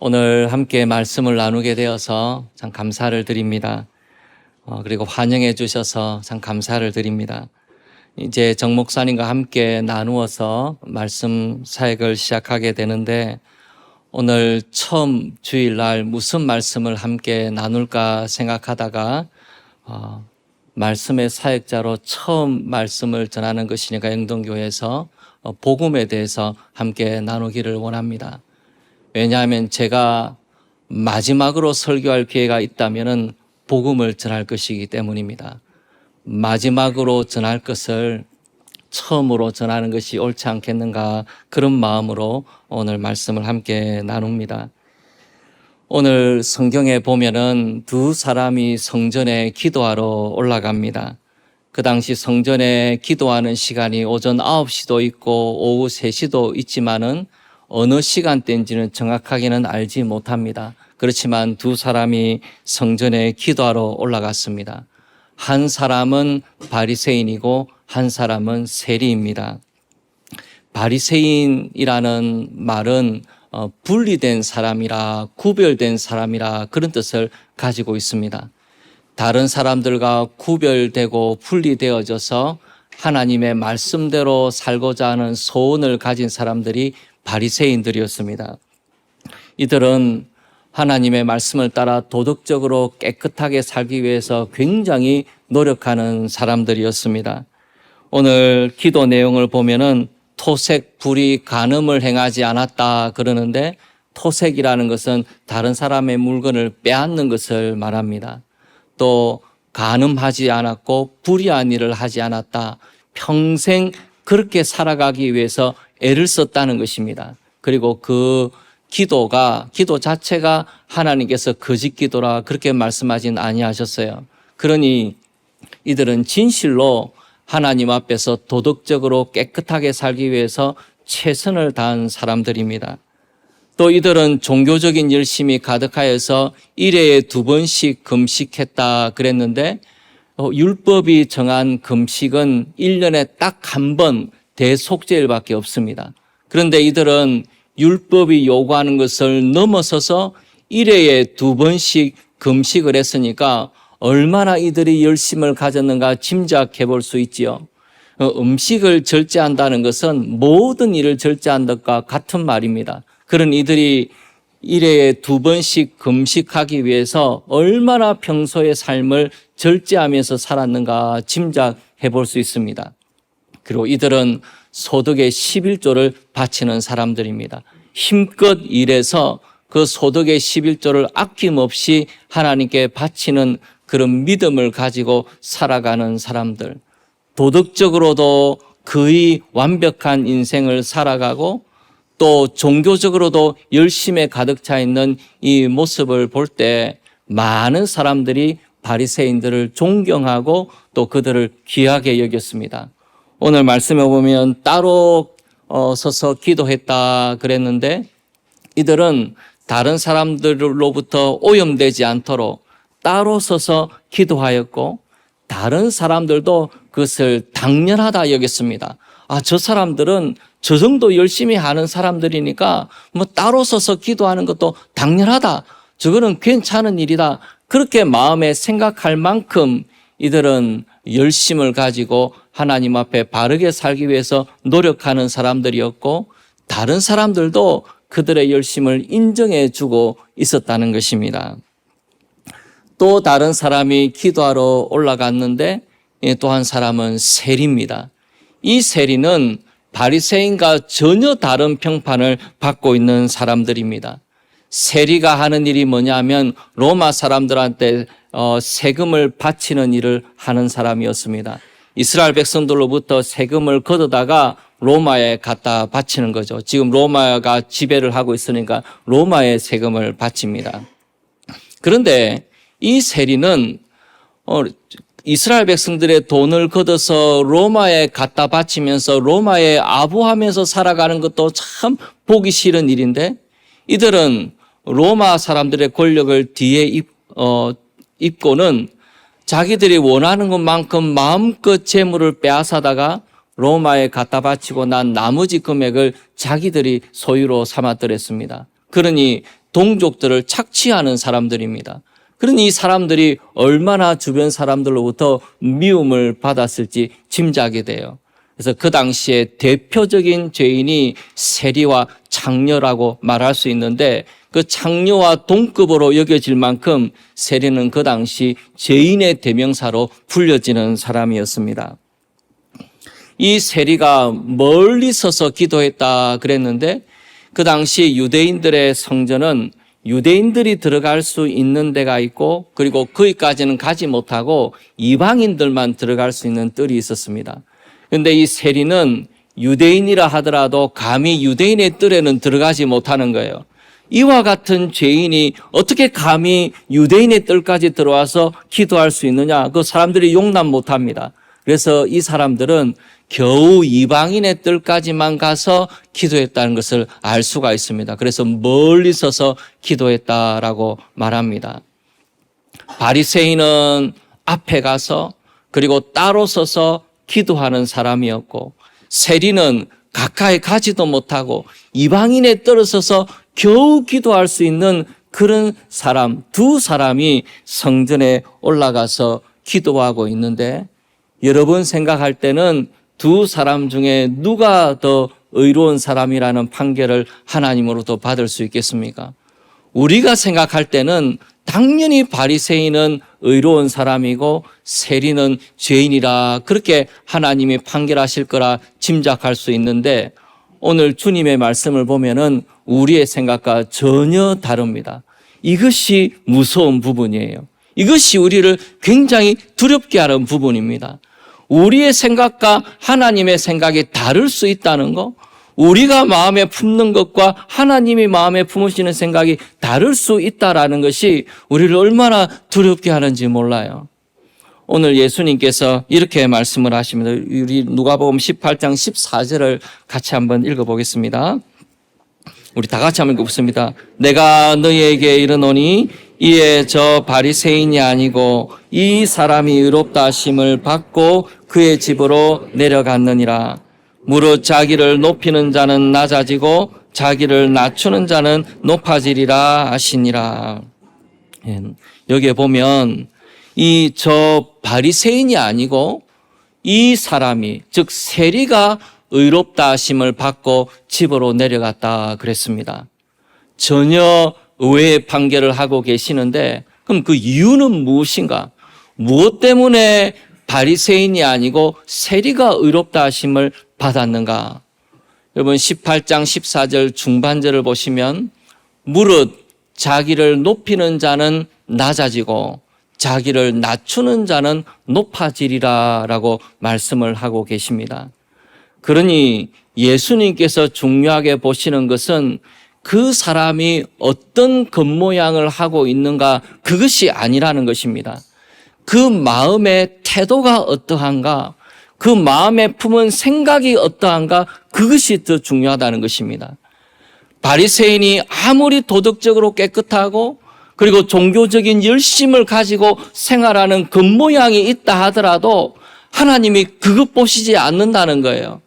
오늘 함께 말씀을 나누게 되어서 참 감사를 드립니다. 그리고 환영해 주셔서 참 감사를 드립니다. 이제 정 목사님과 함께 나누어서 말씀 사역을 시작하게 되는데 오늘 처음 주일날 무슨 말씀을 함께 나눌까 생각하다가 말씀의 사역자로 처음 말씀을 전하는 것이니까 영동교회에서 복음에 대해서 함께 나누기를 원합니다. 왜냐하면 제가 마지막으로 설교할 기회가 있다면 복음을 전할 것이기 때문입니다. 마지막으로 전할 것을 처음으로 전하는 것이 옳지 않겠는가, 그런 마음으로 오늘 말씀을 함께 나눕니다. 오늘 성경에 보면은 두 사람이 성전에 기도하러 올라갑니다. 그 당시 성전에 기도하는 시간이 오전 9시도 있고 오후 3시도 있지만은 어느 시간대인지는 정확하게는 알지 못합니다. 그렇지만 두 사람이 성전에 기도하러 올라갔습니다. 한 사람은 바리새인이고 한 사람은 세리입니다. 바리새인이라는 말은 분리된 사람이라, 구별된 사람이라, 그런 뜻을 가지고 있습니다. 다른 사람들과 구별되고 분리되어져서 하나님의 말씀대로 살고자 하는 소원을 가진 사람들이 바리새인들이었습니다. 이들은 하나님의 말씀을 따라 도덕적으로 깨끗하게 살기 위해서 굉장히 노력하는 사람들이었습니다. 오늘 기도 내용을 보면은 토색, 불의, 간음을 행하지 않았다 그러는데, 토색이라는 것은 다른 사람의 물건을 빼앗는 것을 말합니다. 또 간음하지 않았고 불의한 일을 하지 않았다. 평생 그렇게 살아가기 위해서 애를 썼다는 것입니다. 그리고 그 기도 자체가 하나님께서 거짓 기도라 그렇게 말씀하진 아니하셨어요. 그러니 이들은 진실로 하나님 앞에서 도덕적으로 깨끗하게 살기 위해서 최선을 다한 사람들입니다. 또 이들은 종교적인 열심이 가득하여서 1회에 2번씩 금식했다 그랬는데, 율법이 정한 금식은 1년에 딱 한 번 대속죄일밖에 없습니다. 그런데 이들은 율법이 요구하는 것을 넘어서서 1회에 2번씩 금식을 했으니까 얼마나 이들이 열심을 가졌는가 짐작해 볼 수 있지요. 음식을 절제한다는 것은 모든 일을 절제한 것과 같은 말입니다. 그런 이들이 1회에 2번씩 금식하기 위해서 얼마나 평소의 삶을 절제하면서 살았는가 짐작해 볼 수 있습니다. 그리고 이들은 소득의 11조를 바치는 사람들입니다. 힘껏 일해서 그 소득의 11조를 아낌없이 하나님께 바치는 그런 믿음을 가지고 살아가는 사람들. 도덕적으로도 거의 완벽한 인생을 살아가고 또 종교적으로도 열심에 가득 차 있는 이 모습을 볼 때 많은 사람들이 바리새인들을 존경하고 또 그들을 귀하게 여겼습니다. 오늘 말씀에 보면 따로 서서 기도했다 그랬는데, 이들은 다른 사람들로부터 오염되지 않도록 따로 서서 기도하였고, 다른 사람들도 그것을 당연하다 여겼습니다. 저 사람들은 저 정도 열심히 하는 사람들이니까 뭐 따로 서서 기도하는 것도 당연하다, 저거는 괜찮은 일이다, 그렇게 마음에 생각할 만큼 이들은 열심을 가지고 하나님 앞에 바르게 살기 위해서 노력하는 사람들이었고, 다른 사람들도 그들의 열심을 인정해 주고 있었다는 것입니다. 또 다른 사람이 기도하러 올라갔는데, 또 한 사람은 세리입니다. 이 세리는 바리새인과 전혀 다른 평판을 받고 있는 사람들입니다. 세리가 하는 일이 뭐냐면 로마 사람들한테 세금을 바치는 일을 하는 사람이었습니다. 이스라엘 백성들로부터 세금을 걷어다가 로마에 갖다 바치는 거죠. 지금 로마가 지배를 하고 있으니까 로마에 세금을 바칩니다. 그런데 이 세리는 이스라엘 백성들의 돈을 걷어서 로마에 갖다 바치면서 로마에 아부하면서 살아가는 것도 참 보기 싫은 일인데, 이들은 로마 사람들의 권력을 뒤에 입고는 자기들이 원하는 것만큼 마음껏 재물을 빼앗아다가 로마에 갖다 바치고 난 나머지 금액을 자기들이 소유로 삼았더랬습니다. 그러니 동족들을 착취하는 사람들입니다. 그러니 이 사람들이 얼마나 주변 사람들로부터 미움을 받았을지 짐작이 돼요. 그래서 그 당시에 대표적인 죄인이 세리와 창녀라고 말할 수 있는데, 그 창녀와 동급으로 여겨질 만큼 세리는 그 당시 죄인의 대명사로 불려지는 사람이었습니다. 이 세리가 멀리 서서 기도했다 그랬는데, 그 당시 유대인들의 성전은 유대인들이 들어갈 수 있는 데가 있고, 그리고 거기까지는 가지 못하고 이방인들만 들어갈 수 있는 뜰이 있었습니다. 그런데 이 세리는 유대인이라 하더라도 감히 유대인의 뜰에는 들어가지 못하는 거예요. 이와 같은 죄인이 어떻게 감히 유대인의 뜰까지 들어와서 기도할 수 있느냐? 그 사람들이 용납 못합니다. 그래서 이 사람들은 겨우 이방인의 뜰까지만 가서 기도했다는 것을 알 수가 있습니다. 그래서 멀리 서서 기도했다라고 말합니다. 바리새인은 앞에 가서 그리고 따로 서서 기도하는 사람이었고, 세리는 가까이 가지도 못하고 이방인에 떨어져서 겨우 기도할 수 있는 그런 사람, 두 사람이 성전에 올라가서 기도하고 있는데, 여러분 생각할 때는 두 사람 중에 누가 더 의로운 사람이라는 판결을 하나님으로부터 받을 수 있겠습니까? 우리가 생각할 때는 당연히 바리새인은 의로운 사람이고 세리는 죄인이라, 그렇게 하나님이 판결하실 거라 짐작할 수 있는데, 오늘 주님의 말씀을 보면은 우리의 생각과 전혀 다릅니다. 이것이 무서운 부분이에요. 이것이 우리를 굉장히 두렵게 하는 부분입니다. 우리의 생각과 하나님의 생각이 다를 수 있다는 것, 우리가 마음에 품는 것과 하나님이 마음에 품으시는 생각이 다를 수 있다라는 것이 우리를 얼마나 두렵게 하는지 몰라요. 오늘 예수님께서 이렇게 말씀을 하십니다. 우리 누가복음 18장 14절을 같이 한번 읽어보겠습니다. 우리 다 같이 한번 읽어보겠습니다. 내가 너희에게 이르노니 이에 저 바리새인이 아니고 이 사람이 의롭다 하심을 받고 그의 집으로 내려갔느니라. 무릇 자기를 높이는 자는 낮아지고 자기를 낮추는 자는 높아지리라 하시니라. 여기에 보면 이 저 바리새인이 아니고 이 사람이, 즉 세리가 의롭다 하심을 받고 집으로 내려갔다 그랬습니다. 전혀 의외의 판결을 하고 계시는데, 그럼 그 이유는 무엇인가? 무엇 때문에 바리새인이 아니고 세리가 의롭다 하심을 받았는가? 여러분 18장 14절 중반절을 보시면 무릇 자기를 높이는 자는 낮아지고 자기를 낮추는 자는 높아지리라 라고 말씀을 하고 계십니다. 그러니 예수님께서 중요하게 보시는 것은 그 사람이 어떤 겉모양을 하고 있는가, 그것이 아니라는 것입니다. 그 마음의 태도가 어떠한가, 그 마음에 품은 생각이 어떠한가, 그것이 더 중요하다는 것입니다. 바리새인이 아무리 도덕적으로 깨끗하고 그리고 종교적인 열심을 가지고 생활하는 겉모양이 있다 하더라도 하나님이 그것 보시지 않는다는 거예요.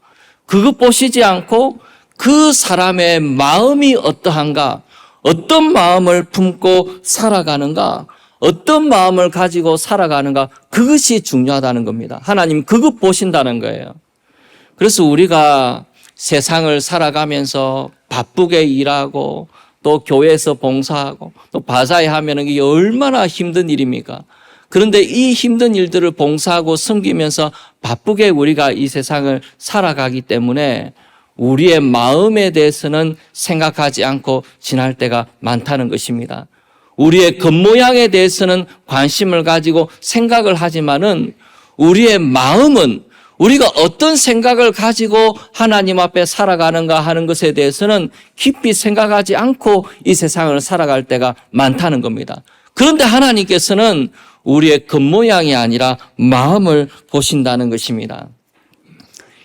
그것 보시지 않고 그 사람의 마음이 어떠한가, 어떤 마음을 품고 살아가는가, 어떤 마음을 가지고 살아가는가, 그것이 중요하다는 겁니다. 하나님 그것 보신다는 거예요. 그래서 우리가 세상을 살아가면서 바쁘게 일하고 또 교회에서 봉사하고 또 바사에 하면은 이게 얼마나 힘든 일입니까? 그런데 이 힘든 일들을 봉사하고 섬기면서 바쁘게 우리가 이 세상을 살아가기 때문에 우리의 마음에 대해서는 생각하지 않고 지날 때가 많다는 것입니다. 우리의 겉모양에 대해서는 관심을 가지고 생각을 하지만은 우리의 마음은, 우리가 어떤 생각을 가지고 하나님 앞에 살아가는가 하는 것에 대해서는 깊이 생각하지 않고 이 세상을 살아갈 때가 많다는 겁니다. 그런데 하나님께서는 우리의 겉모양이 아니라 마음을 보신다는 것입니다.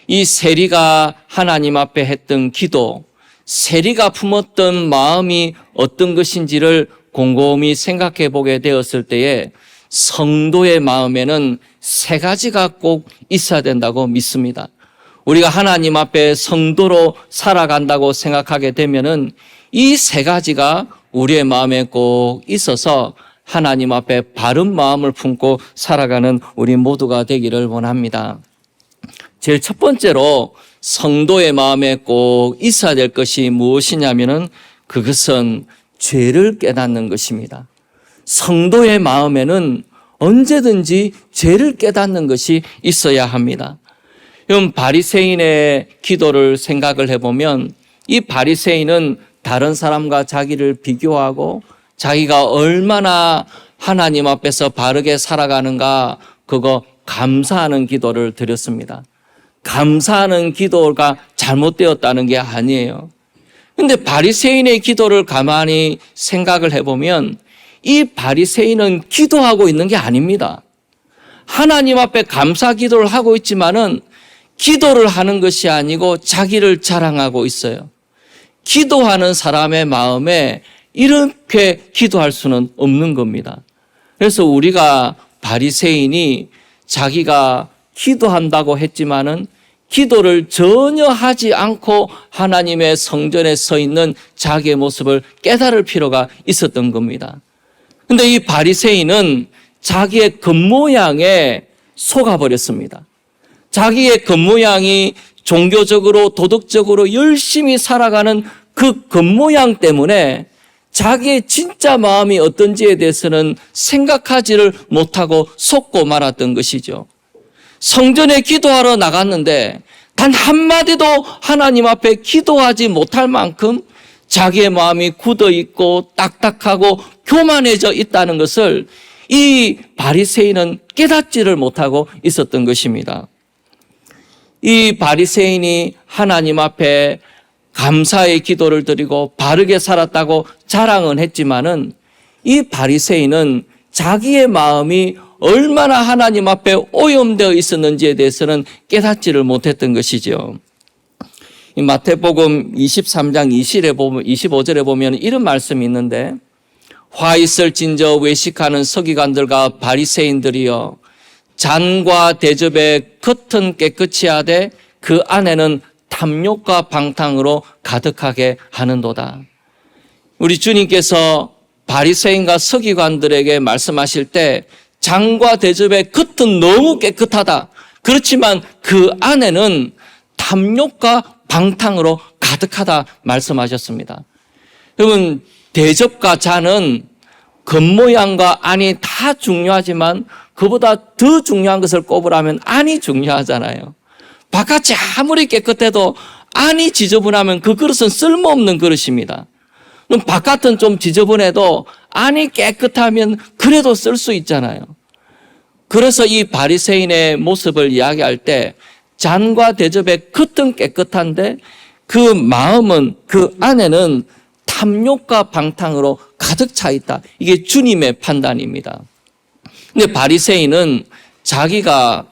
이 세리가 하나님 앞에 했던 기도, 세리가 품었던 마음이 어떤 것인지를 곰곰이 생각해 보게 되었을 때에 성도의 마음에는 세 가지가 꼭 있어야 된다고 믿습니다. 우리가 하나님 앞에 성도로 살아간다고 생각하게 되면은 이 세 가지가 우리의 마음에 꼭 있어서 하나님 앞에 바른 마음을 품고 살아가는 우리 모두가 되기를 원합니다. 제일 첫 번째로 성도의 마음에 꼭 있어야 될 것이 무엇이냐면은 그것은 죄를 깨닫는 것입니다. 성도의 마음에는 언제든지 죄를 깨닫는 것이 있어야 합니다. 여러분, 바리새인의 기도를 생각을 해보면 이 바리새인은 다른 사람과 자기를 비교하고 자기가 얼마나 하나님 앞에서 바르게 살아가는가 그거 감사하는 기도를 드렸습니다. 감사하는 기도가 잘못되었다는 게 아니에요. 근데 바리새인의 기도를 가만히 생각을 해보면 이 바리새인은 기도하고 있는 게 아닙니다. 하나님 앞에 감사 기도를 하고 있지만은 기도를 하는 것이 아니고 자기를 자랑하고 있어요. 기도하는 사람의 마음에 이렇게 기도할 수는 없는 겁니다. 그래서 우리가 바리새인이 자기가 기도한다고 했지만은 기도를 전혀 하지 않고 하나님의 성전에 서 있는 자기의 모습을 깨달을 필요가 있었던 겁니다. 근데 이 바리새인은 자기의 겉모양에 속아버렸습니다. 자기의 겉모양이 종교적으로 도덕적으로 열심히 살아가는 그 겉모양 때문에 자기의 진짜 마음이 어떤지에 대해서는 생각하지를 못하고 속고 말았던 것이죠. 성전에 기도하러 나갔는데 단 한마디도 하나님 앞에 기도하지 못할 만큼 자기의 마음이 굳어 있고 딱딱하고 교만해져 있다는 것을 이 바리새인은 깨닫지를 못하고 있었던 것입니다. 이 바리새인이 하나님 앞에 감사의 기도를 드리고 바르게 살았다고 자랑은 했지만은 이 바리새인은 자기의 마음이 얼마나 하나님 앞에 오염되어 있었는지에 대해서는 깨닫지를 못했던 것이죠. 이 마태복음 23장 25절에 보면 이런 말씀이 있는데 화 있을진저 외식하는 서기관들과 바리새인들이여 잔과 대접의 겉은 깨끗이 하되 그 안에는 탐욕과 방탕으로 가득하게 하는도다. 우리 주님께서 바리새인과 서기관들에게 말씀하실 때 잔과 대접의 겉은 너무 깨끗하다. 그렇지만 그 안에는 탐욕과 방탕으로 가득하다 말씀하셨습니다. 여러분, 대접과 잔은 겉모양과 안이 다 중요하지만 그보다 더 중요한 것을 꼽으라면 안이 중요하잖아요. 바깥이 아무리 깨끗해도 안이 지저분하면 그 그릇은 쓸모없는 그릇입니다. 그럼 바깥은 좀 지저분해도 안이 깨끗하면 그래도 쓸 수 있잖아요. 그래서 이 바리새인의 모습을 이야기할 때 잔과 대접의 겉은 깨끗한데 그 마음은 그 안에는 탐욕과 방탕으로 가득 차 있다. 이게 주님의 판단입니다. 근데 바리새인은 자기가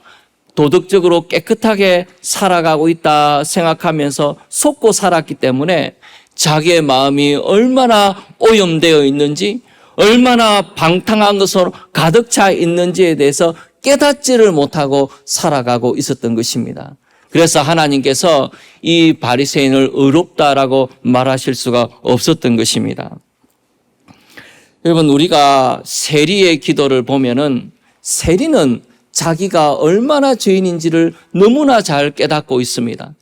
도덕적으로 깨끗하게 살아가고 있다 생각하면서 속고 살았기 때문에 자기의 마음이 얼마나 오염되어 있는지 얼마나 방탕한 것으로 가득 차 있는지에 대해서 깨닫지를 못하고 살아가고 있었던 것입니다. 그래서 하나님께서 이 바리새인을 의롭다라고 말하실 수가 없었던 것입니다. 여러분, 우리가 세리의 기도를 보면은 세리는 자기가 얼마나 죄인인지를 너무나 잘 깨닫고 있습니다.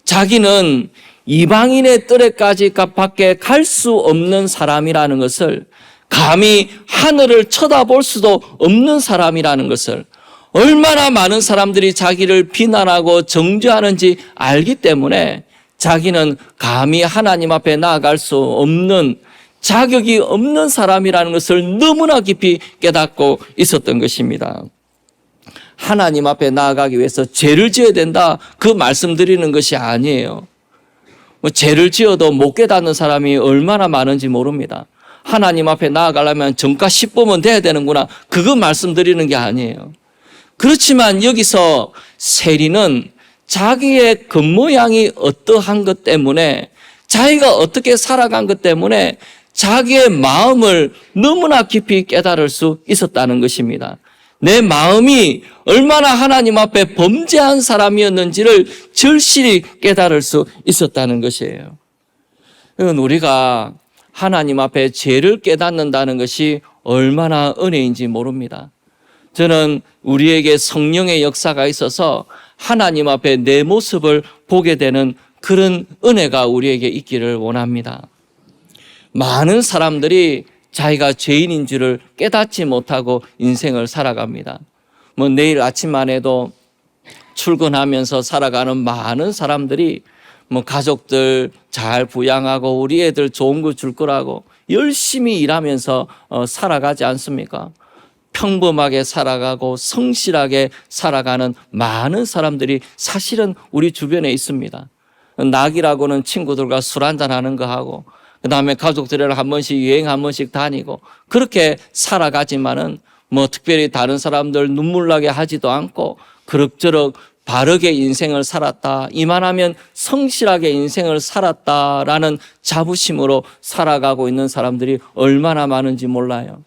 자기는 이방인의 뜰에까지 밖에 갈 수 없는 사람이라는 것을, 감히 하늘을 쳐다볼 수도 없는 사람이라는 것을, 얼마나 많은 사람들이 자기를 비난하고 정죄하는지 알기 때문에 자기는 감히 하나님 앞에 나아갈 수 없는, 자격이 없는 사람이라는 것을 너무나 깊이 깨닫고 있었던 것입니다. 하나님 앞에 나아가기 위해서 죄를 지어야 된다, 그 말씀드리는 것이 아니에요. 죄를 지어도 못 깨닫는 사람이 얼마나 많은지 모릅니다. 하나님 앞에 나아가려면 정가 10범은 돼야 되는구나, 그거 말씀드리는 게 아니에요. 그렇지만 여기서 세리는 자기의 겉모양이 어떠한 것 때문에, 자기가 어떻게 살아간 것 때문에 자기의 마음을 너무나 깊이 깨달을 수 있었다는 것입니다. 내 마음이 얼마나 하나님 앞에 범죄한 사람이었는지를 절실히 깨달을 수 있었다는 것이에요. 우리가 하나님 앞에 죄를 깨닫는다는 것이 얼마나 은혜인지 모릅니다. 저는 우리에게 성령의 역사가 있어서 하나님 앞에 내 모습을 보게 되는 그런 은혜가 우리에게 있기를 원합니다. 많은 사람들이 자기가 죄인인 줄을 깨닫지 못하고 인생을 살아갑니다. 내일 아침만 해도 출근하면서 살아가는 많은 사람들이 가족들 잘 부양하고 우리 애들 좋은 거 줄 거라고 열심히 일하면서 살아가지 않습니까? 평범하게 살아가고 성실하게 살아가는 많은 사람들이 사실은 우리 주변에 있습니다. 낙이라고는 친구들과 술 한잔하는 거 하고 그 다음에 가족들이랑 한 번씩 여행 한 번씩 다니고 그렇게 살아가지만은 특별히 다른 사람들 눈물 나게 하지도 않고 그럭저럭 바르게 인생을 살았다, 이만하면 성실하게 인생을 살았다라는 자부심으로 살아가고 있는 사람들이 얼마나 많은지 몰라요.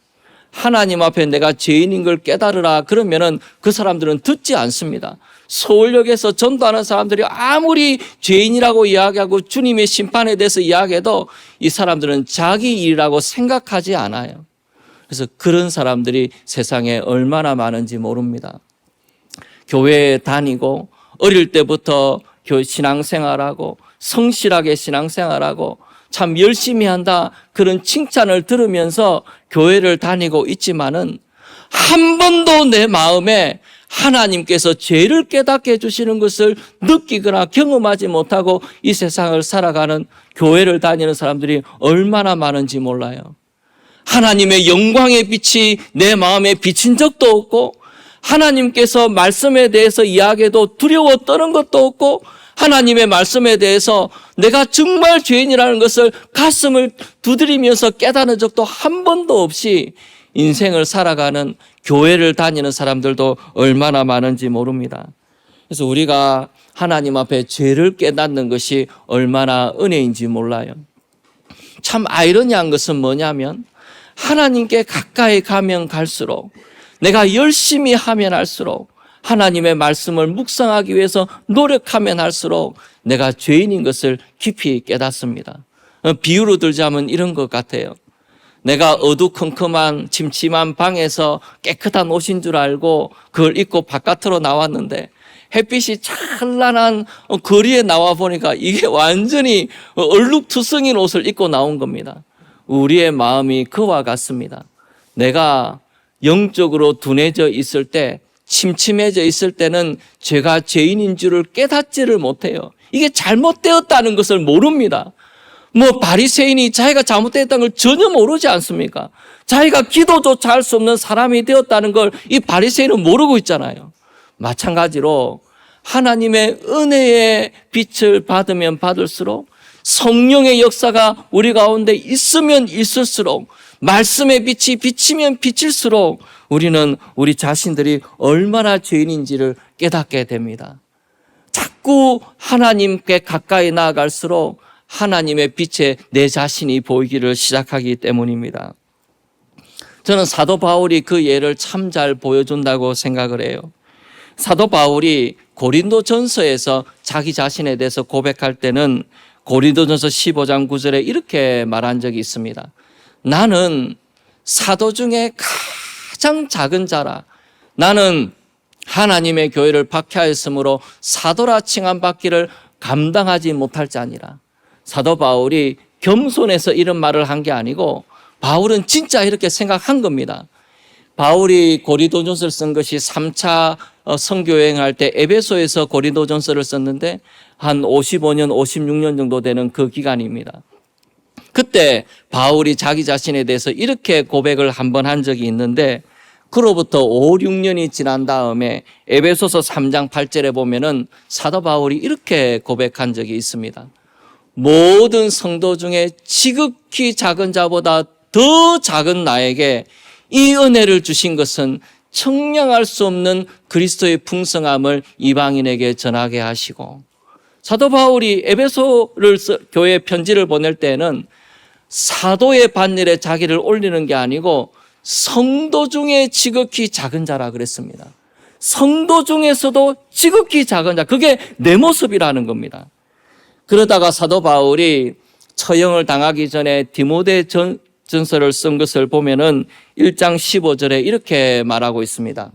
하나님 앞에 내가 죄인인 걸 깨달으라 그러면은 그 사람들은 듣지 않습니다. 서울역에서 전도하는 사람들이 아무리 죄인이라고 이야기하고 주님의 심판에 대해서 이야기해도 이 사람들은 자기 일이라고 생각하지 않아요. 그래서 그런 사람들이 세상에 얼마나 많은지 모릅니다. 교회에 다니고 어릴 때부터 신앙생활하고 성실하게 신앙생활하고 참 열심히 한다 그런 칭찬을 들으면서 교회를 다니고 있지만은 한 번도 내 마음에 하나님께서 죄를 깨닫게 해주시는 것을 느끼거나 경험하지 못하고 이 세상을 살아가는 교회를 다니는 사람들이 얼마나 많은지 몰라요. 하나님의 영광의 빛이 내 마음에 비친 적도 없고 하나님께서 말씀에 대해서 이야기해도 두려워 떠는 것도 없고 하나님의 말씀에 대해서 내가 정말 죄인이라는 것을 가슴을 두드리면서 깨닫는 적도 한 번도 없이 인생을 살아가는 교회를 다니는 사람들도 얼마나 많은지 모릅니다. 그래서 우리가 하나님 앞에 죄를 깨닫는 것이 얼마나 은혜인지 몰라요. 참 아이러니한 것은 뭐냐면 하나님께 가까이 가면 갈수록 내가 열심히 하면 할수록 하나님의 말씀을 묵상하기 위해서 노력하면 할수록 내가 죄인인 것을 깊이 깨닫습니다. 비유로 들자면 이런 것 같아요. 내가 어두컴컴한 침침한 방에서 깨끗한 옷인 줄 알고 그걸 입고 바깥으로 나왔는데 햇빛이 찬란한 거리에 나와 보니까 이게 완전히 얼룩투성인 옷을 입고 나온 겁니다. 우리의 마음이 그와 같습니다. 내가 영적으로 둔해져 있을 때, 침침해져 있을 때는 제가 죄인인 줄을 깨닫지를 못해요. 이게 잘못되었다는 것을 모릅니다. 바리새인이 자기가 잘못되었다는 걸 전혀 모르지 않습니까? 자기가 기도조차 할 수 없는 사람이 되었다는 걸 이 바리새인은 모르고 있잖아요. 마찬가지로 하나님의 은혜의 빛을 받으면 받을수록 성령의 역사가 우리 가운데 있으면 있을수록 말씀의 빛이 비치면 비칠수록 우리는 우리 자신들이 얼마나 죄인인지를 깨닫게 됩니다. 자꾸 하나님께 가까이 나아갈수록 하나님의 빛에 내 자신이 보이기를 시작하기 때문입니다. 저는 사도 바울이 그 예를 참 잘 보여준다고 생각을 해요. 사도 바울이 고린도전서에서 자기 자신에 대해서 고백할 때는 고린도전서 15장 9절에 이렇게 말한 적이 있습니다. 나는 사도 중에 가장 작은 자라. 나는 하나님의 교회를 박해하였으므로 사도라 칭함받기를 감당하지 못할 자니라. 사도 바울이 겸손해서 이런 말을 한 게 아니고 바울은 진짜 이렇게 생각한 겁니다. 바울이 고린도전서를 쓴 것이 3차 선교여행할 때 에베소에서 고린도전서를 썼는데 한 55년, 56년 정도 되는 그 기간입니다. 그때 바울이 자기 자신에 대해서 이렇게 고백을 한 번 한 적이 있는데 그로부터 5, 6년이 지난 다음에 에베소서 3장 8절에 보면은 사도 바울이 이렇게 고백한 적이 있습니다. 모든 성도 중에 지극히 작은 자보다 더 작은 나에게 이 은혜를 주신 것은 청량할 수 없는 그리스도의 풍성함을 이방인에게 전하게 하시고, 사도 바울이 에베소를 교회 편지를 보낼 때는 사도의 반열에 자기를 올리는 게 아니고 성도 중에 지극히 작은 자라 그랬습니다. 성도 중에서도 지극히 작은 자, 그게 내 모습이라는 겁니다. 그러다가 사도 바울이 처형을 당하기 전에 디모데 전서를 쓴 것을 보면은 1장 15절에 이렇게 말하고 있습니다.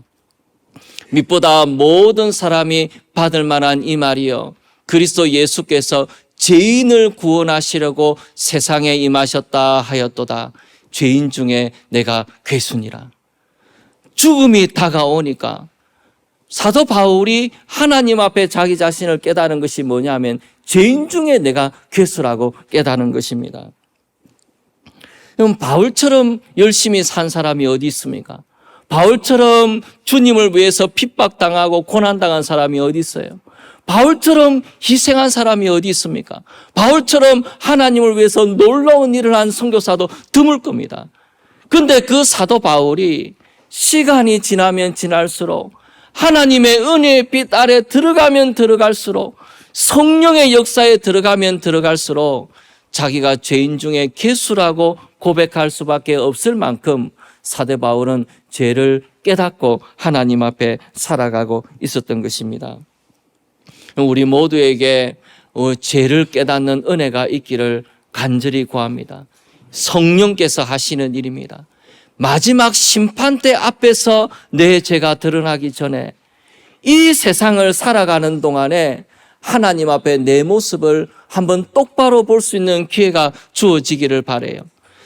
밑보다 모든 사람이 받을 만한 이 말이요, 그리스도 예수께서 죄인을 구원하시려고 세상에 임하셨다 하였도다. 죄인 중에 내가 괴순이라. 죽음이 다가오니까 사도 바울이 하나님 앞에 자기 자신을 깨달은 것이 뭐냐면 죄인 중에 내가 괴수라고 깨달은 것입니다. 그럼 바울처럼 열심히 산 사람이 어디 있습니까? 바울처럼 주님을 위해서 핍박당하고 고난당한 사람이 어디 있어요? 바울처럼 희생한 사람이 어디 있습니까? 바울처럼 하나님을 위해서 놀라운 일을 한 선교사도 드물 겁니다. 그런데 그 사도 바울이 시간이 지나면 지날수록 하나님의 은혜의 빛 아래 들어가면 들어갈수록 성령의 역사에 들어가면 들어갈수록 자기가 죄인 중에 괴수라고 고백할 수밖에 없을 만큼 사도 바울은 죄를 깨닫고 하나님 앞에 살아가고 있었던 것입니다. 우리 모두에게 죄를 깨닫는 은혜가 있기를 간절히 구합니다. 성령께서 하시는 일입니다. 마지막 심판대 앞에서 내 죄가 드러나기 전에 이 세상을 살아가는 동안에 하나님 앞에 내 모습을 한번 똑바로 볼 수 있는 기회가 주어지기를 바라요.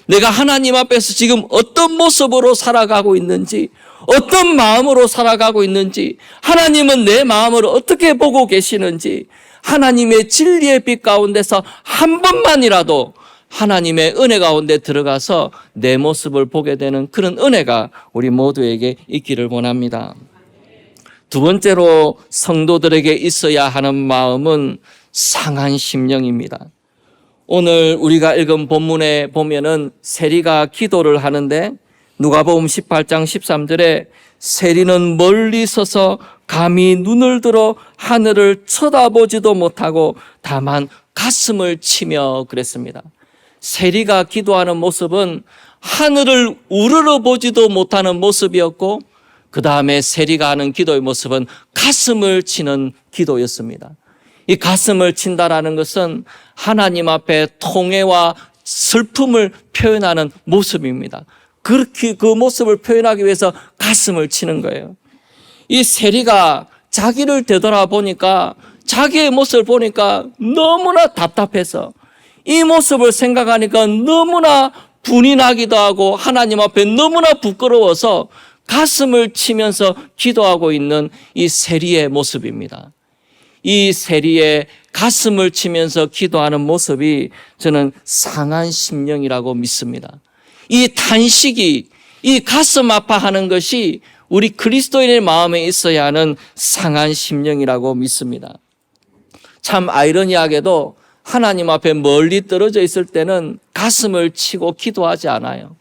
내가 하나님 앞에서 지금 어떤 모습으로 살아가고 있는지, 어떤 마음으로 살아가고 있는지, 하나님은 내 마음을 어떻게 보고 계시는지, 하나님의 진리의 빛 가운데서 한 번만이라도 하나님의 은혜 가운데 들어가서 내 모습을 보게 되는 그런 은혜가 우리 모두에게 있기를 원합니다. 두 번째로 성도들에게 있어야 하는 마음은 상한 심령입니다. 오늘 우리가 읽은 본문에 보면은 세리가 기도를 하는데 누가복음 18장 13절에 세리는 멀리 서서 감히 눈을 들어 하늘을 쳐다보지도 못하고 다만 가슴을 치며 그랬습니다. 세리가 기도하는 모습은 하늘을 우러러 보지도 못하는 모습이었고, 그 다음에 세리가 하는 기도의 모습은 가슴을 치는 기도였습니다. 이 가슴을 친다라는 것은 하나님 앞에 통회와 슬픔을 표현하는 모습입니다. 그렇게 그 모습을 표현하기 위해서 가슴을 치는 거예요. 이 세리가 자기를 되돌아보니까, 자기의 모습을 보니까 너무나 답답해서 이 모습을 생각하니까 너무나 분이 나기도 하고 하나님 앞에 너무나 부끄러워서 가슴을 치면서 기도하고 있는 이 세리의 모습입니다. 이 세리의 가슴을 치면서 기도하는 모습이 저는 상한 심령이라고 믿습니다. 이 탄식이, 이 가슴 아파하는 것이 우리 그리스도인의 마음에 있어야 하는 상한 심령이라고 믿습니다. 참 아이러니하게도 하나님 앞에 멀리 떨어져 있을 때는 가슴을 치고 기도하지 않아요.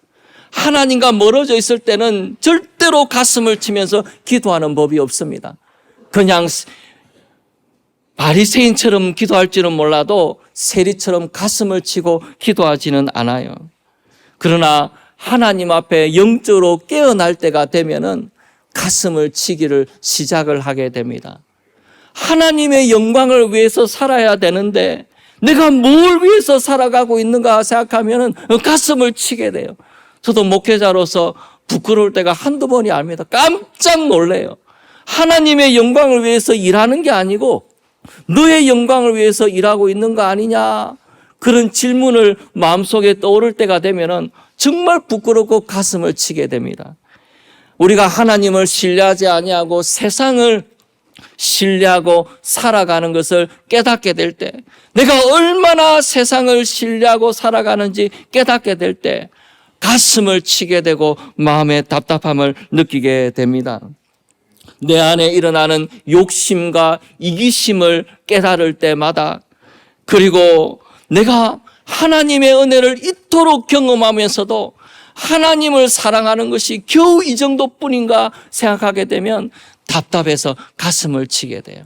하나님과 멀어져 있을 때는 절대로 가슴을 치면서 기도하는 법이 없습니다. 그냥 바리새인처럼 기도할지는 몰라도 세리처럼 가슴을 치고 기도하지는 않아요. 그러나 하나님 앞에 영적으로 깨어날 때가 되면은 가슴을 치기를 시작을 하게 됩니다. 하나님의 영광을 위해서 살아야 되는데 내가 뭘 위해서 살아가고 있는가 생각하면은 가슴을 치게 돼요. 저도 목회자로서 부끄러울 때가 한두 번이 아닙니다. 깜짝 놀래요. 하나님의 영광을 위해서 일하는 게 아니고 너의 영광을 위해서 일하고 있는 거 아니냐, 그런 질문을 마음속에 떠오를 때가 되면은 정말 부끄럽고 가슴을 치게 됩니다. 우리가 하나님을 신뢰하지 아니하고 세상을 신뢰하고 살아가는 것을 깨닫게 될 때, 내가 얼마나 세상을 신뢰하고 살아가는지 깨닫게 될 때 가슴을 치게 되고 마음의 답답함을 느끼게 됩니다. 내 안에 일어나는 욕심과 이기심을 깨달을 때마다, 그리고 내가 하나님의 은혜를 이토록 경험하면서도 하나님을 사랑하는 것이 겨우 이 정도뿐인가 생각하게 되면 답답해서 가슴을 치게 돼요.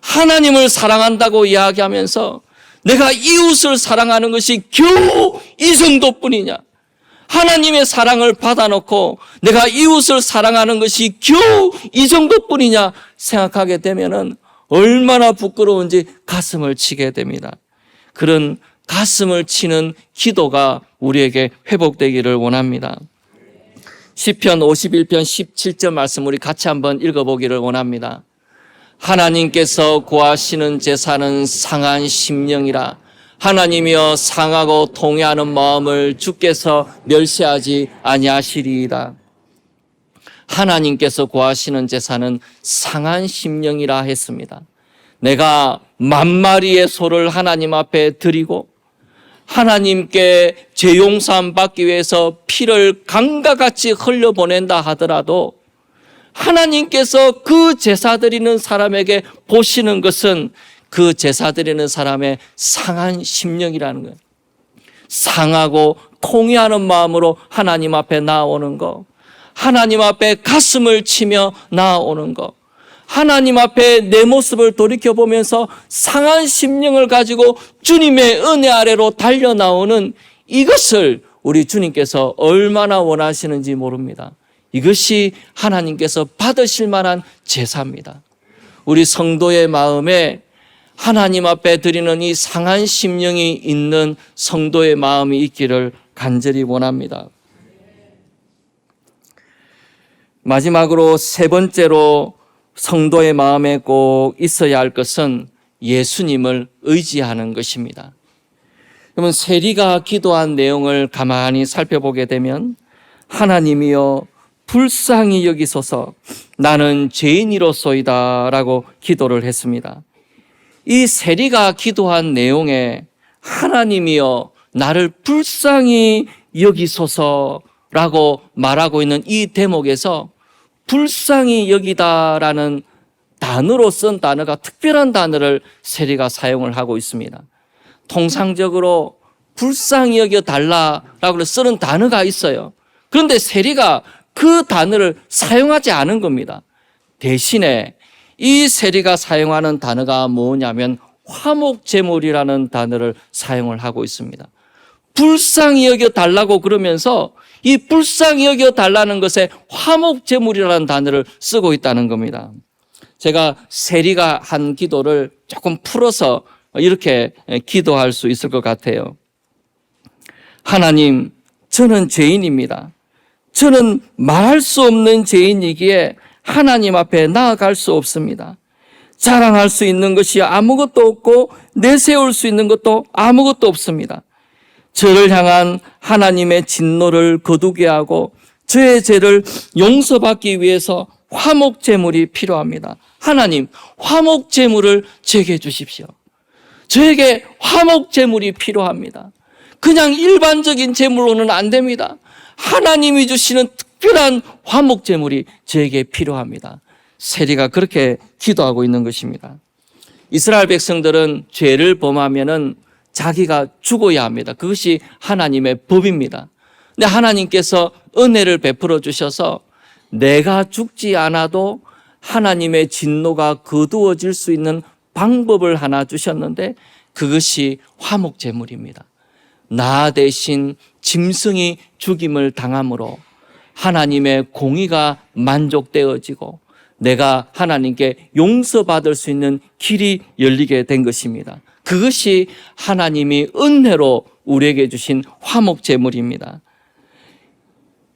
하나님을 사랑한다고 이야기하면서 내가 이웃을 사랑하는 것이 겨우 이 정도뿐이냐, 하나님의 사랑을 받아놓고 내가 이웃을 사랑하는 것이 겨우 이 정도뿐이냐 생각하게 되면은 얼마나 부끄러운지 가슴을 치게 됩니다. 그런 가슴을 치는 기도가 우리에게 회복되기를 원합니다. 시편 51편 17절 말씀 우리 같이 한번 읽어보기를 원합니다. 하나님께서 구하시는 제사는 상한 심령이라. 하나님이여 상하고 통회하는 마음을 주께서 멸시하지 아니하시리이다. 하나님께서 구하시는 제사는 상한 심령이라 했습니다. 내가 만마리의 소를 하나님 앞에 드리고 하나님께 죄 용서함 받기 위해서 피를 강과 같이 흘려보낸다 하더라도 하나님께서 그 제사 드리는 사람에게 보시는 것은 그 제사 드리는 사람의 상한 심령이라는 거예요. 상하고 통회하는 마음으로 하나님 앞에 나아오는 것, 하나님 앞에 가슴을 치며 나아오는 것, 하나님 앞에 내 모습을 돌이켜보면서 상한 심령을 가지고 주님의 은혜 아래로 달려나오는 이것을 우리 주님께서 얼마나 원하시는지 모릅니다. 이것이 하나님께서 받으실 만한 제사입니다. 우리 성도의 마음에 하나님 앞에 드리는 이 상한 심령이 있는 성도의 마음이 있기를 간절히 원합니다. 마지막으로 세 번째로 성도의 마음에 꼭 있어야 할 것은 예수님을 의지하는 것입니다. 그러면 세리가 기도한 내용을 가만히 살펴보게 되면 하나님이여 불쌍히 여기소서 나는 죄인이로소이다 라고 기도를 했습니다. 이 세리가 기도한 내용에 하나님이여 나를 불쌍히 여기소서라고 말하고 있는 이 대목에서 불쌍히 여기다라는 단어로 쓴 단어가 특별한 단어를 세리가 사용을 하고 있습니다. 통상적으로 불쌍히 여겨 달라라고 쓰는 단어가 있어요. 그런데 세리가 그 단어를 사용하지 않은 겁니다. 대신에 이 세리가 사용하는 단어가 뭐냐면 화목제물이라는 단어를 사용을 하고 있습니다. 불쌍히 여겨 달라고 그러면서 이 불쌍히 여겨 달라는 것에 화목제물이라는 단어를 쓰고 있다는 겁니다. 제가 세리가 한 기도를 조금 풀어서 이렇게 기도할 수 있을 것 같아요. 하나님, 저는 죄인입니다. 저는 말할 수 없는 죄인이기에 하나님 앞에 나아갈 수 없습니다. 자랑할 수 있는 것이 아무것도 없고 내세울 수 있는 것도 아무것도 없습니다. 저를 향한 하나님의 진노를 거두게 하고 저의 죄를 용서받기 위해서 화목제물이 필요합니다. 하나님, 화목제물을 제게 주십시오. 저에게 화목제물이 필요합니다. 그냥 일반적인 제물로는 안 됩니다. 하나님이 주시는 특별한 화목제물이 저에게 필요합니다. 세리가 그렇게 기도하고 있는 것입니다. 이스라엘 백성들은 죄를 범하면은 자기가 죽어야 합니다. 그것이 하나님의 법입니다. 근데 하나님께서 은혜를 베풀어 주셔서 내가 죽지 않아도 하나님의 진노가 거두어질 수 있는 방법을 하나 주셨는데 그것이 화목제물입니다. 나 대신 짐승이 죽임을 당함으로 하나님의 공의가 만족되어지고 내가 하나님께 용서받을 수 있는 길이 열리게 된 것입니다. 그것이 하나님이 은혜로 우리에게 주신 화목제물입니다.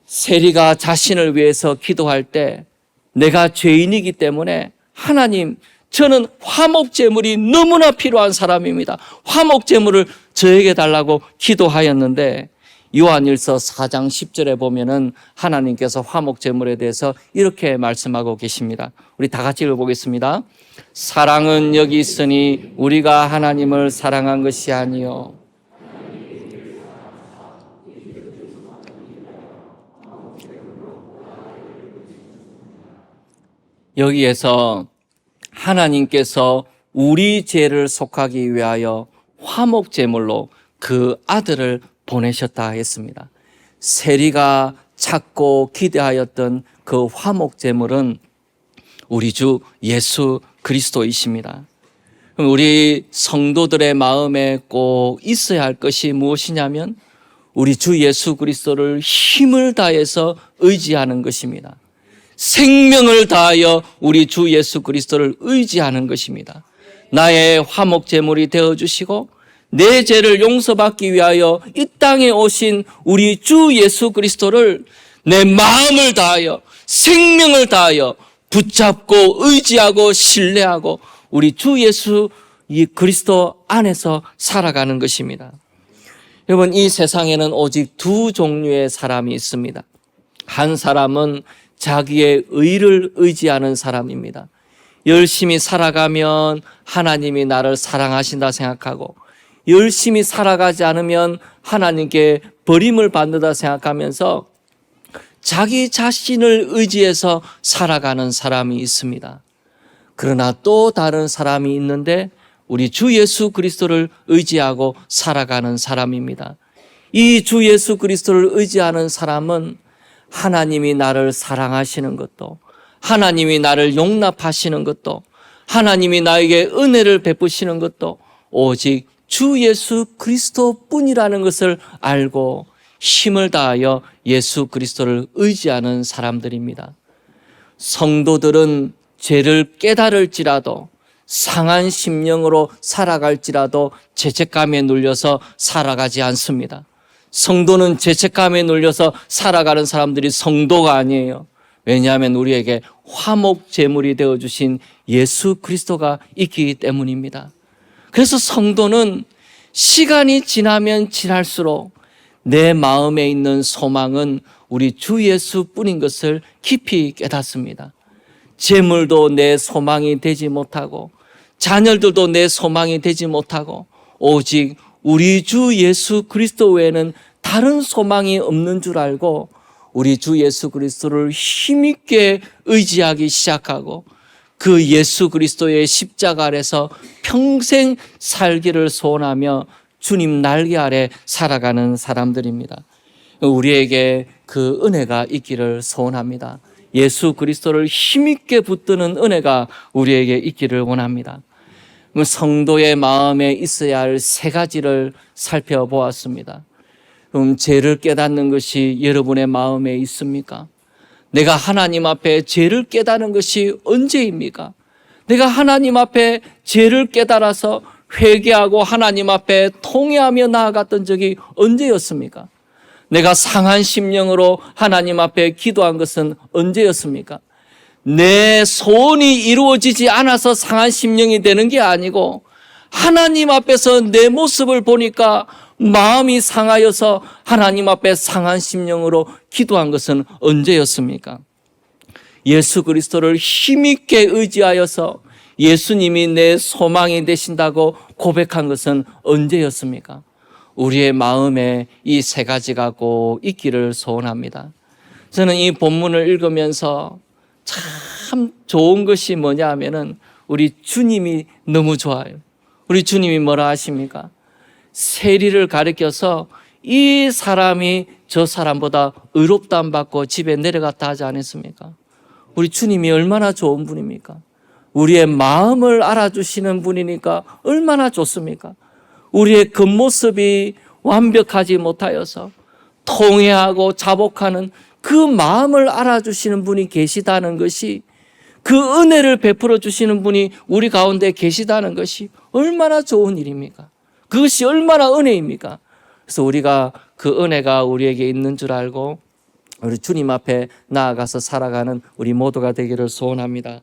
세리가 자신을 위해서 기도할 때 내가 죄인이기 때문에 하나님, 저는 화목제물이 너무나 필요한 사람입니다. 화목제물을 저에게 달라고 기도하였는데 요한일서 4장 10절에 보면은 하나님께서 화목제물에 대해서 이렇게 말씀하고 계십니다. 우리 다 같이 읽어보겠습니다. 사랑은 여기 있으니 우리가 하나님을 사랑한 것이 아니요 여기에서 하나님께서 우리 죄를 속하기 위하여 화목제물로 그 아들을 보내셨다 했습니다. 세리가 찾고 기대하였던 그 화목제물은 우리 주 예수 그리스도이십니다. 그럼 우리 성도들의 마음에 꼭 있어야 할 것이 무엇이냐면 우리 주 예수 그리스도를 힘을 다해서 의지하는 것입니다. 생명을 다하여 우리 주 예수 그리스도를 의지하는 것입니다. 나의 화목제물이 되어주시고 내 죄를 용서받기 위하여 이 땅에 오신 우리 주 예수 그리스도를 내 마음을 다하여 생명을 다하여 붙잡고 의지하고 신뢰하고 우리 주 예수 이 그리스도 안에서 살아가는 것입니다. 여러분, 이 세상에는 오직 두 종류의 사람이 있습니다. 한 사람은 자기의 의를 의지하는 사람입니다. 열심히 살아가면 하나님이 나를 사랑하신다 생각하고, 열심히 살아가지 않으면 하나님께 버림을 받는다 생각하면서 자기 자신을 의지해서 살아가는 사람이 있습니다. 그러나 또 다른 사람이 있는데 우리 주 예수 그리스도를 의지하고 살아가는 사람입니다. 이 주 예수 그리스도를 의지하는 사람은 하나님이 나를 사랑하시는 것도, 하나님이 나를 용납하시는 것도, 하나님이 나에게 은혜를 베푸시는 것도 오직 주 예수 그리스도뿐이라는 것을 알고 힘을 다하여 예수 그리스도를 의지하는 사람들입니다. 성도들은 죄를 깨달을지라도, 상한 심령으로 살아갈지라도 죄책감에 눌려서 살아가지 않습니다. 성도는 죄책감에 눌려서 살아가는 사람들이 성도가 아니에요. 왜냐하면 우리에게 화목 제물이 되어주신 예수 그리스도가 있기 때문입니다. 그래서 성도는 시간이 지나면 지날수록 내 마음에 있는 소망은 우리 주 예수뿐인 것을 깊이 깨닫습니다. 재물도 내 소망이 되지 못하고, 자녀들도 내 소망이 되지 못하고, 오직 우리 주 예수 그리스도 외에는 다른 소망이 없는 줄 알고 우리 주 예수 그리스도를 힘있게 의지하기 시작하고 그 예수 그리스도의 십자가 아래서 평생 살기를 소원하며 주님 날개 아래 살아가는 사람들입니다. 우리에게 그 은혜가 있기를 소원합니다. 예수 그리스도를 힘있게 붙드는 은혜가 우리에게 있기를 원합니다. 성도의 마음에 있어야 할 세 가지를 살펴보았습니다. 그럼 죄를 깨닫는 것이 여러분의 마음에 있습니까? 내가 하나님 앞에 죄를 깨닫는 것이 언제입니까? 내가 하나님 앞에 죄를 깨달아서 회개하고 하나님 앞에 통회하며 나아갔던 적이 언제였습니까? 내가 상한 심령으로 하나님 앞에 기도한 것은 언제였습니까? 내 소원이 이루어지지 않아서 상한 심령이 되는 게 아니고 하나님 앞에서 내 모습을 보니까 마음이 상하여서 하나님 앞에 상한 심령으로 기도한 것은 언제였습니까? 예수 그리스도를 힘있게 의지하여서 예수님이 내 소망이 되신다고 고백한 것은 언제였습니까? 우리의 마음에 이 세 가지가 꼭 있기를 소원합니다. 저는 이 본문을 읽으면서 참 좋은 것이 뭐냐 하면은 우리 주님이 너무 좋아요. 우리 주님이 뭐라 하십니까? 세리를 가리켜서 이 사람이 저 사람보다 의롭다함 받고 집에 내려갔다 하지 않았습니까? 우리 주님이 얼마나 좋은 분입니까? 우리의 마음을 알아주시는 분이니까 얼마나 좋습니까? 우리의 겉모습이 완벽하지 못하여서 통회하고 자복하는 그 마음을 알아주시는 분이 계시다는 것이, 그 은혜를 베풀어 주시는 분이 우리 가운데 계시다는 것이 얼마나 좋은 일입니까? 그것이 얼마나 은혜입니까? 그래서 우리가 그 은혜가 우리에게 있는 줄 알고 우리 주님 앞에 나아가서 살아가는 우리 모두가 되기를 소원합니다.